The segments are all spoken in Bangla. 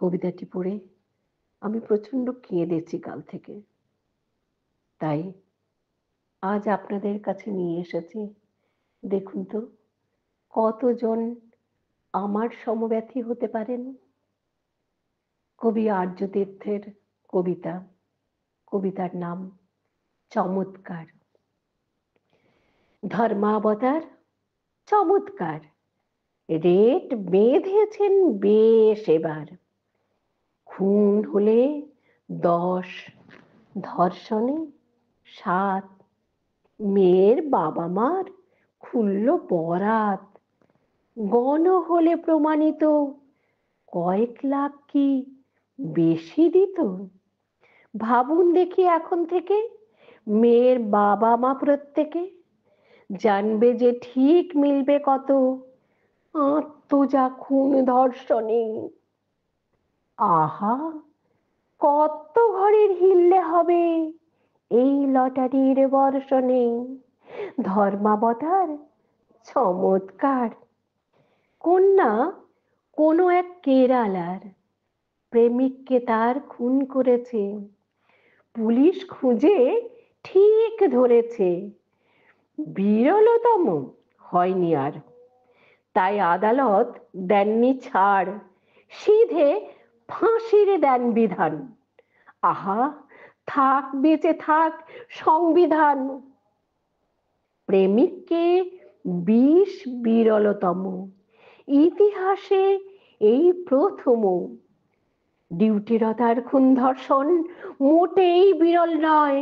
কবিতাটি পড়ে আমি প্রচণ্ড কেঁদেছি কাল থেকে। তাই আজ আপনাদের কাছে নিয়ে এসেছি। দেখুন তো কতজন আমার সমব্যথী হতে পারেন। কবি আর্যতীর্থের কবিতা। কবিতার নাম চমৎকার। ধর্মাবতার চমৎকার, রেট বেঁধেছেন বেশ এবার। খুন হলে 10, ধর্ষণে 7, মেয়ের বাবা মার খুলল বরাত। গণ হলে প্রমাণিত, কয়েক লাখ কি বেশি দিত। ভাবুন দেখি এখন থেকে মেয়ের বাবা মা প্রত্যেকে জানবে যে ঠিক মিলবে কত আত্মজা খুন ধর্ষণে। আহা, কত ঘরের হিললে হবে এই লটারির বর্ষণে। ধর্মাবতার চমৎকার। কন্যা কোনো এক কেরালার প্রেমিককে তার খুন করেছে। পুলিশ খুঁজে ঠিক ধরেছে। বিরলতম হয়নি আর, তাই আদালত দেননি ছাড়, সিধে ফাঁসির দেন বিধান। আহা, থাক বেঁচে থাক সংবিধান। প্রেমিককে 20 বিরলতম, ইতিহাসে এই প্রথম। ডিউটিরতার খুন ধর্ষণ মোটেই বিরল নয়।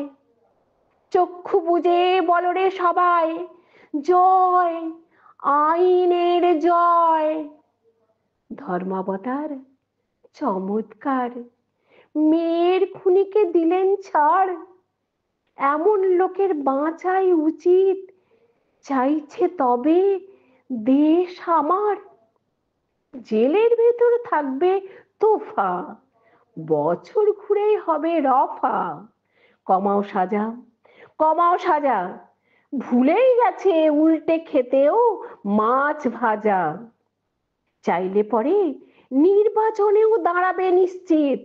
চক্ষু বুজে বলরে সবাই, জয়, আইনের জয়। ধর্মাবতার চমৎকার, মেয়ের খুনিকে দিলেন ছাড়। এমন লোকের বাঁচাই উচিত, চাইছে তবে দেশ আমার। জেলের ভেতর থাকবে তোফা, বছর ঘুরেই হবে রফা। কমাও সাজা, কমাও সাজা, ভুলেই গেছে উল্টে খেতেও মাছ ভাজা। চাইলে পরে নির্বাচনেও দাঁড়াবে নিশ্চিত।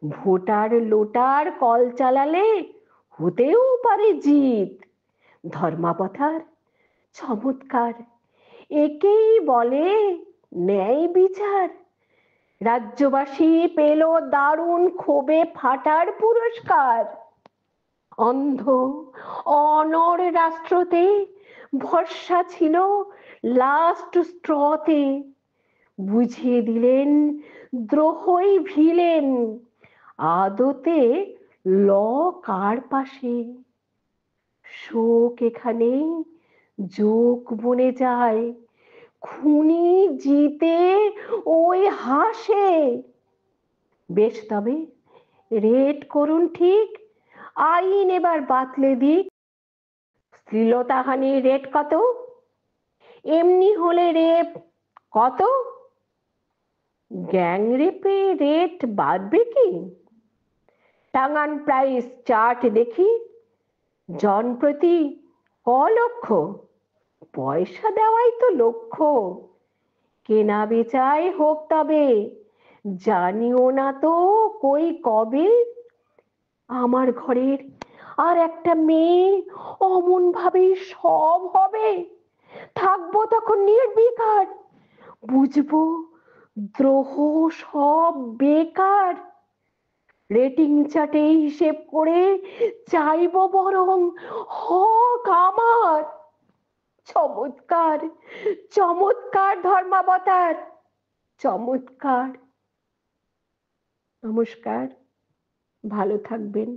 ভোটার লোটার কল চালালে হতেও পারে জিত। ধর্মাবতার চমৎকার, একেই বলে ন্যায় বিচার। রাজ্যবাসী পেল দারুণ ক্ষোভে ফাটার পুরস্কার। অন্ধ অনর রাষ্ট্রতে ভরসা ছিল লাস্ট স্ট্রতে। বুঝিয়ে দিলেন দ্রোহই ভিলেন, আদতে ল কার পাশে। শোক এখানে যোগ বনে যায়, খুনি জিতে ওই হাসে। বেশ তবে রেট করুন ঠিক, আইন এবার বাতলে দিক। শ্লীলতাহানির রেট কত? এমনি হলে রেপ কত? গ্যাং রেপে রেট বাড়বে কি? টাঙান প্রাইস চার্ট দেখি, জন প্রতি ক লক্ষ। পয়সা দেওয়াই তো লক্ষ্য। কেনা বেচাই হোক তবে, জানিও না তো কই কবে। আমার ঘরের আর একটা মেয়ে অমন ভাবে সব হবে। থাকবো তখন নির্বিকার, বুঝবো দ্রোহ সব বেকার। রেটিং চার্টে হিসেব করে চাইবো বরং হক আমার। চমৎকার, চমৎকার ধর্মাবতার, চমৎকার। নমস্কার, ভালো থাকবেন।